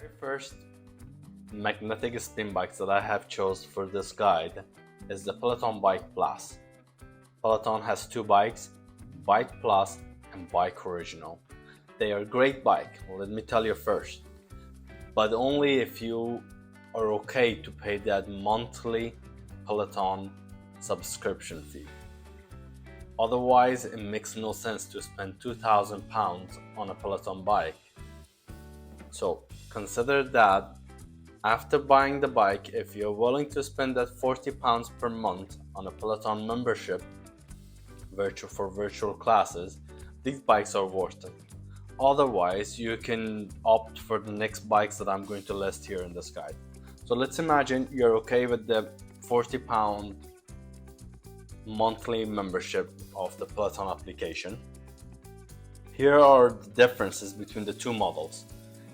Very first magnetic spin bikes that I have chosen for this guide is the Peloton Bike Plus. Peloton has two bikes, Bike Plus and Bike Original. They are great bike, let me tell you first, but only if you are okay to pay that monthly Peloton subscription fee. Otherwise, it makes no sense to spend £2,000 on a Peloton bike. So consider that after buying the bike, if you're willing to spend that £40 per month on a Peloton membership for virtual classes, these bikes are worth it. Otherwise, you can opt for the next bikes that I'm going to list here in this guide. So let's imagine you're okay with the £40 monthly membership of the Peloton application. Here are the differences between the two models.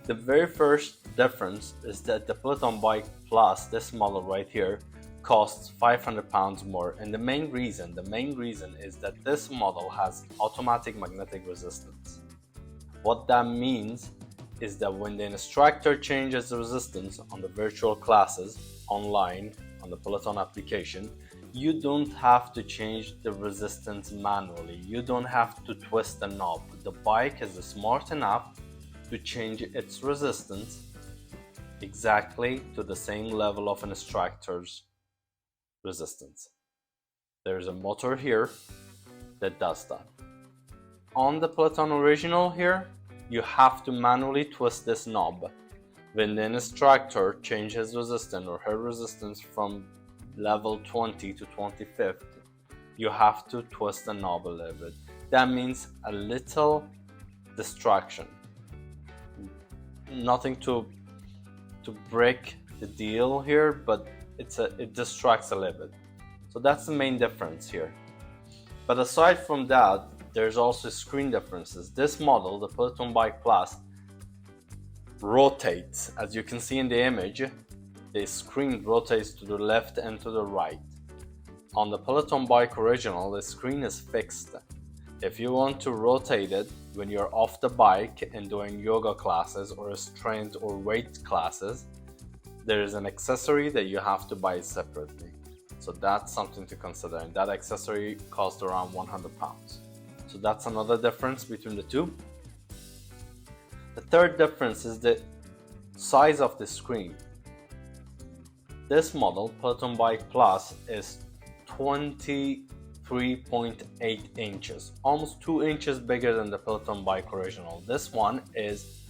The very first difference is that the Peloton Bike Plus, this model right here, costs £500 more, and the main reason is that this model has automatic magnetic resistance. What that means is that when the instructor changes the resistance on the virtual classes online on the Peloton application, you don't have to change the resistance manually. You don't have to twist the knob. The bike is smart enough to change its resistance exactly to the same level of an instructor's resistance. There's a motor here that does that. On the Peloton Original here, you have to manually twist this knob. When the instructor changes resistance or her resistance from level 20 to 25th, you have to twist the knob a little bit. That means a little distraction. Nothing to break the deal here, but it distracts a little bit. So that's the main difference here. But aside from that, there's also screen differences. This model, the Peloton Bike Plus, rotates. As you can see in the image, the screen rotates to the left and to the right. On the Peloton Bike Original, the screen is fixed. If you want to rotate it when you're off the bike and doing yoga classes or strength or weight classes, there is an accessory that you have to buy separately. So that's something to consider, and that accessory costs around £100. So that's another difference between the two. The third difference is the size of the screen. This model, Peloton Bike Plus, is 23.8 inches, almost 2 inches bigger than the Peloton Bike Original. This one is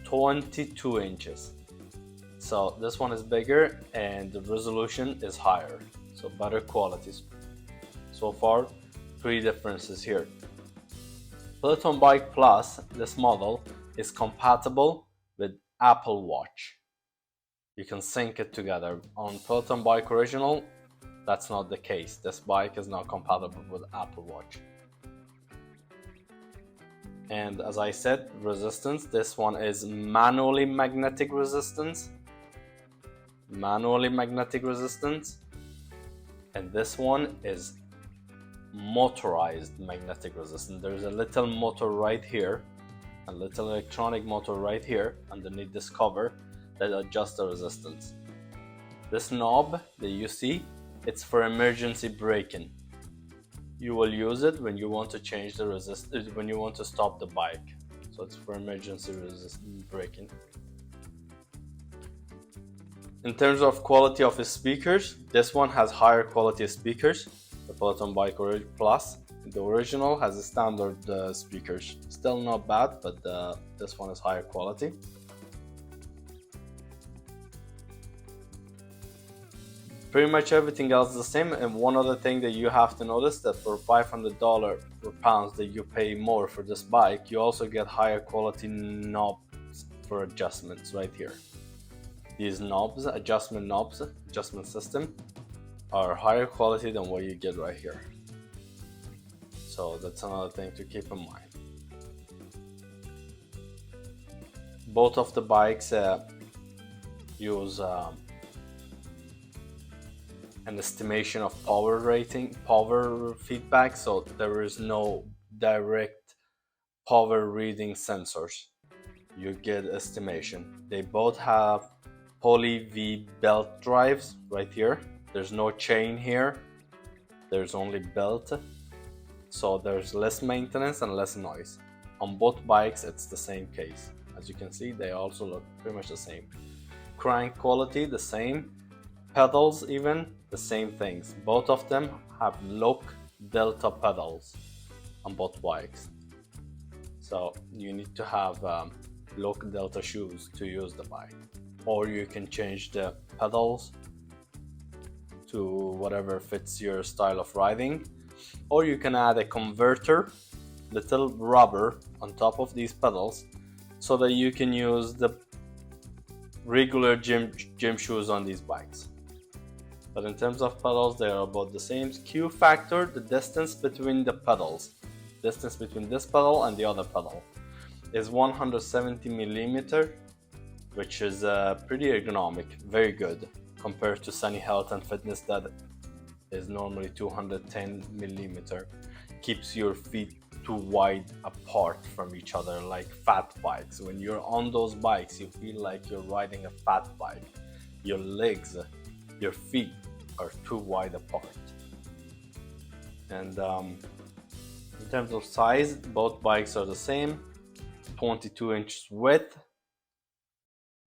22 inches. So this one is bigger and the resolution is higher, so better quality. So far, 3 differences here. Peloton Bike Plus, this model, is compatible with Apple Watch. You can sync it together. On Peloton Bike Original, that's not the case. This bike is not compatible with Apple Watch. And as I said, resistance, this one is manually magnetic resistance. And this one is motorized magnetic resistance. There's a little motor right here, a little electronic motor right here underneath this cover that adjusts the resistance. This knob that you see, it's for emergency braking. You will use it when you want to change the resistance, when you want to stop the bike. So it's for emergency braking. In terms of quality of the speakers, this one has higher quality speakers. The Peloton Bike Plus, the original, has a standard speakers. Still not bad, but this one is higher quality. Pretty much everything else is the same, and one other thing that you have to notice, that for $500 per pound that you pay more for this bike, you also get higher quality knobs for adjustments right here. These knobs, adjustment system, are higher quality than what you get right here. So that's another thing to keep in mind. Both of the bikes use an estimation of power feedback, so there is no direct power reading sensors. you get estimation. They both have poly V belt drives right here. There's no chain here, there's only belt, so there's less maintenance and less noise. On both bikes it's the same case. As you can see, they also look pretty much the same. Crank quality the same, pedals even the same things. Both of them have Loc Delta pedals on both bikes, so you need to have Loc Delta shoes to use the bike, or you can change the pedals to whatever fits your style of riding, or you can add a converter, little rubber on top of these pedals, so that you can use the regular gym shoes on these bikes. But in terms of pedals, they are about the same. Q factor, the distance between the pedals, distance between this pedal and the other pedal, is 170 millimeter, which is pretty ergonomic, very good compared to Sunny Health and Fitness that is normally 210 millimeter. Keeps your feet too wide apart from each other, like fat bikes. When you're on those bikes, you feel like you're riding a fat bike. Your legs, your feet are too wide apart. And in terms of size, both bikes are the same. 22 inches width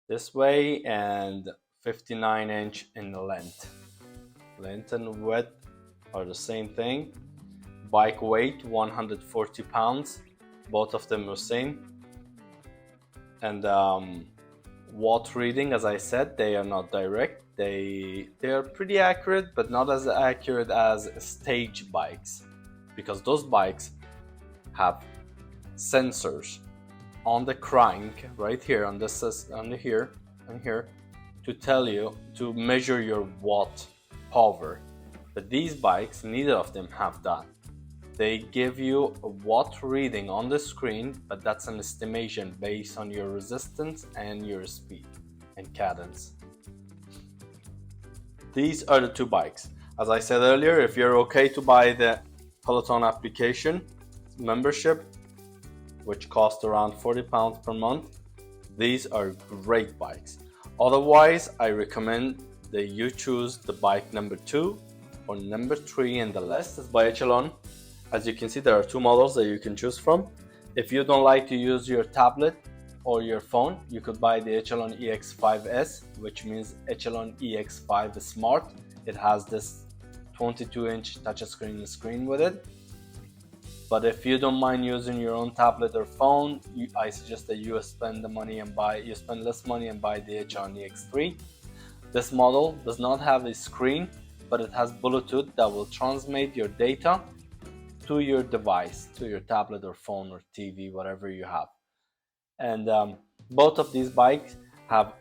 this way and 59 inch in length. Length and width are the same thing. Bike weight 140 pounds, both of them are same. And watt reading, as I said, they are not direct. They are pretty accurate, but not as accurate as stage bikes, because those bikes have sensors on the crank right here, on this, on here and here, to tell you to measure your watt power. But these bikes, neither of them have that. They give you a watt reading on the screen, but that's an estimation based on your resistance and your speed and cadence. These are the two bikes. As I said earlier, if you're okay to buy the Peloton Application membership, which costs around 40 pounds per month, these are great bikes. Otherwise, I recommend that you choose the bike number 2 or number 3 in the list. Is by Echelon. As you can see, there are two models that you can choose from. If you don't like to use your tablet or your phone, you could buy the Echelon EX3S, which means Echelon EX5 is smart. It has this 22-inch touchscreen screen with it. But if you don't mind using your own tablet or phone, I suggest that you spend less money and buy the Echelon EX3. This model does not have a screen, but it has Bluetooth that will transmit your data to your device, to your tablet or phone or TV, whatever you have. And both of these bikes have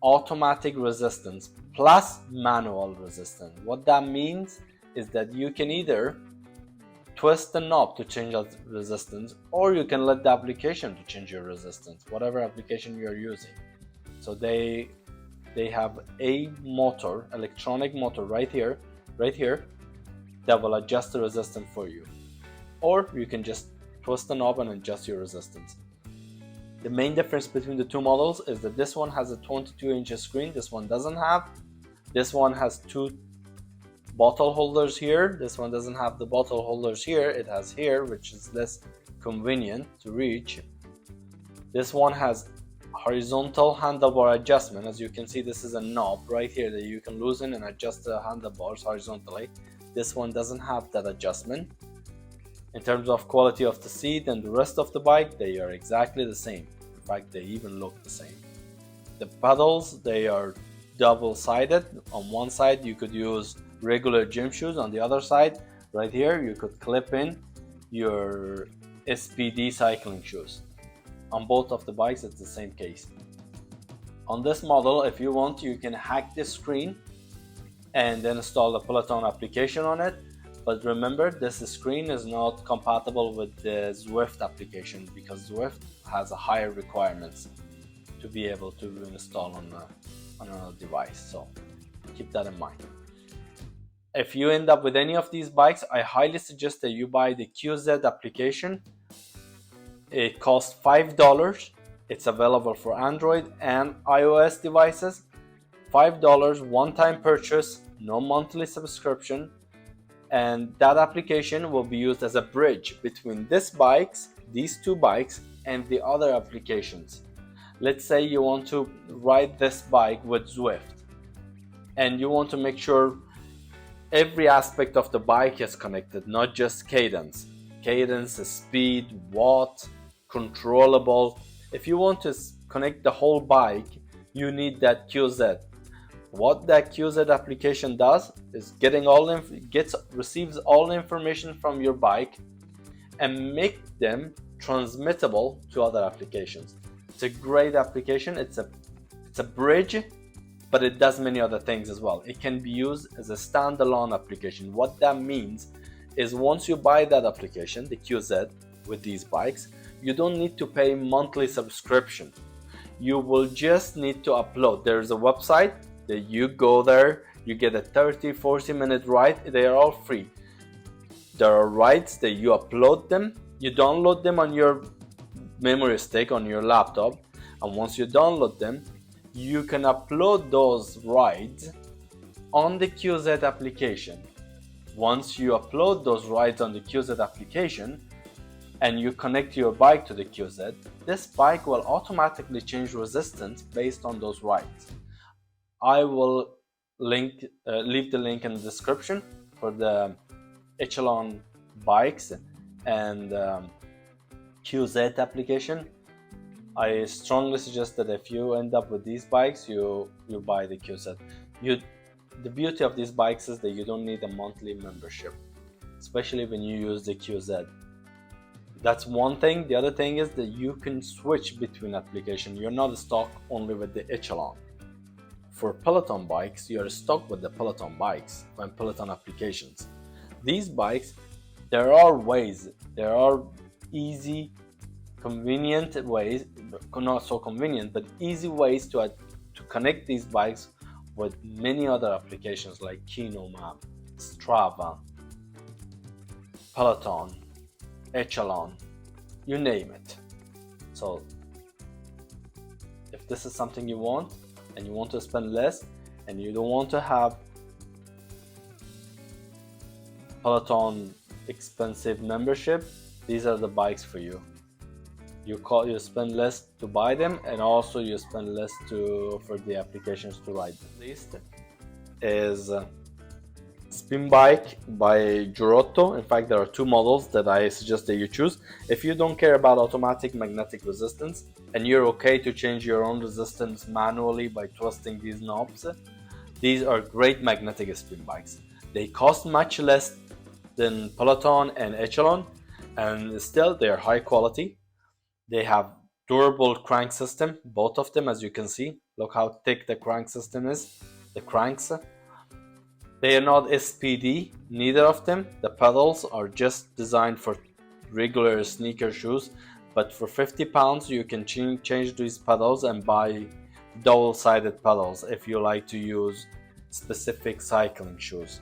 automatic resistance plus manual resistance. What that means is that you can either twist the knob to change that resistance, or you can let the application to change your resistance, whatever application you're using. So they have a motor, electronic motor right here, that will adjust the resistance for you. Or you can just twist the knob and adjust your resistance. The main difference between the two models is that this one has a 22-inch screen, this one doesn't have. This one has two bottle holders here, this one doesn't have the bottle holders here, it has here, which is less convenient to reach. This one has horizontal handlebar adjustment. As you can see, this is a knob right here that you can loosen and adjust the handlebars horizontally. This one doesn't have that adjustment. In terms of quality of the seat and the rest of the bike, they are exactly the same. In fact, they even look the same. The pedals, they are double-sided. On one side you could use regular gym shoes, on the other side right here you could clip in your SPD cycling shoes. On both of the bikes it's the same case. On this model, if you want, you can hack the screen and then install the Peloton application on it. But remember, this screen is not compatible with the Zwift application, because Zwift has a higher requirements to be able to install on a device. So keep that in mind. If you end up with any of these bikes, I highly suggest that you buy the QZ application. It costs $5 It's available for Android and iOS devices. $5 one-time purchase, no monthly subscription, and that application will be used as a bridge between these two bikes, and the other applications. Let's say you want to ride this bike with Zwift, and you want to make sure every aspect of the bike is connected, not just cadence. Cadence, speed, watt, controllable. If you want to connect the whole bike, you need that QZ. What that QZ application does is receives all information from your bike and make them transmittable to other applications. It's a great application. It's a bridge, but it does many other things as well. It can be used as a standalone application. What that means is once you buy that application, the QZ, with these bikes, you don't need to pay monthly subscription. You will just need to upload. There's a website that you go there, you get a 30-40 minute ride. They are all free. There are rides that you upload them, you download them on your memory stick on your laptop, and once you download them, you can upload those rides on the QZ application. Once you upload those rides on the QZ application and you connect your bike to the QZ, this bike will automatically change resistance based on those rides. I will leave the link in the description for the Echelon bikes and QZ application. I strongly suggest that if you end up with these bikes, you buy the QZ. The beauty of these bikes is that you don't need a monthly membership, especially when you use the QZ. That's one thing. The other thing is that you can switch between applications. You're not stuck only with the Echelon. For Peloton bikes, you are stuck with the Peloton bikes and Peloton applications. These bikes, there are easy, convenient ways, not so convenient, but easy ways to connect these bikes with many other applications like Kino Map, Strava, Peloton, Echelon, you name it. So if this is something you want and you want to spend less and you don't want to have Peloton expensive membership, these are the bikes for you. You spend less to buy them, and also you spend less for the applications to ride them. Least is Spin Bike by Joroto. In fact, there are two models that I suggest that you choose. If you don't care about automatic magnetic resistance and you're okay to change your own resistance manually by twisting these knobs, these are great magnetic spin bikes. They cost much less than Peloton and Echelon, and still they are high quality. They have durable crank system, both of them, as you can see. Look how thick the crank system is, the cranks. They are not SPD, neither of them. The pedals are just designed for regular sneaker shoes, but for £50 you can change these pedals and buy double-sided pedals if you like to use specific cycling shoes.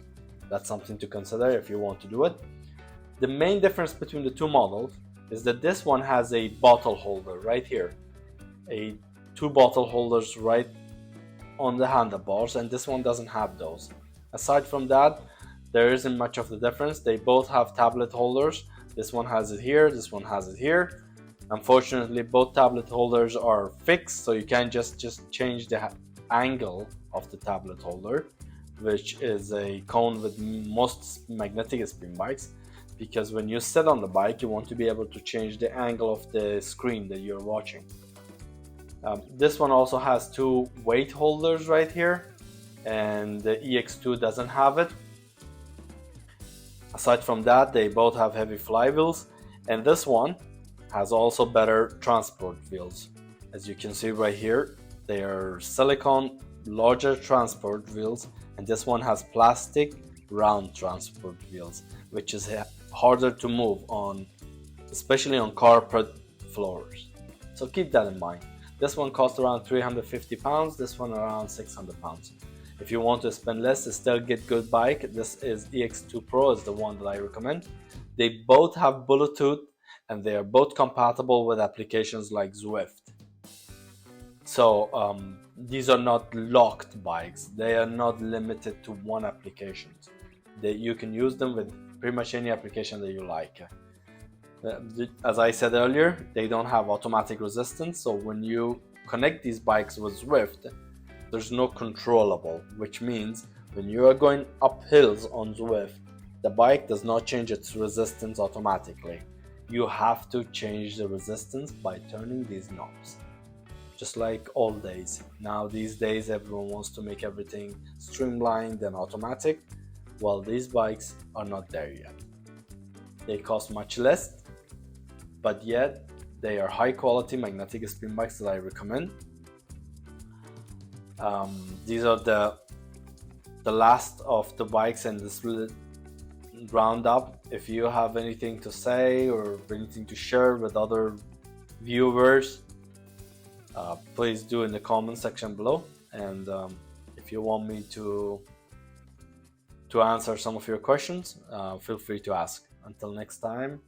That's something to consider if you want to do it. The main difference between the two models is that this one has a bottle holder right here, two bottle holders right on the handlebars, and this one doesn't have those. Aside from that, there isn't much of the difference. They both have tablet holders. This one has it here, this one has it here. Unfortunately, both tablet holders are fixed, so you can't just change the angle of the tablet holder, which is a cone with most magnetic spin bikes, because when you sit on the bike, you want to be able to change the angle of the screen that you're watching. This one also has two weight holders right here, and the EX2 doesn't have it. Aside from that, they both have heavy flywheels, and this one has also better transport wheels. As you can see right here, they are silicone larger transport wheels, and this one has plastic round transport wheels, which is harder to move on, especially on carpet floors. So keep that in mind. This one costs around £350, this one around £600. If you want to spend less, still get good bike, this is EX2 Pro is the one that I recommend. They both have Bluetooth and they are both compatible with applications like Zwift. So these are not locked bikes. They are not limited to one application. You can use them with pretty much any application that you like. As I said earlier, they don't have automatic resistance, so when you connect these bikes with Zwift, there's no controllable, which means when you are going up hills on Zwift, the bike does not change its resistance automatically. You have to change the resistance by turning these knobs. Just like old days. Now these days everyone wants to make everything streamlined and automatic. Well, these bikes are not there yet. They cost much less, but yet they are high quality magnetic spin bikes that I recommend. These are the last of the bikes in this roundup. If you have anything to say or anything to share with other viewers, please do in the comment section below. And if you want me to answer some of your questions, feel free to ask. Until next time,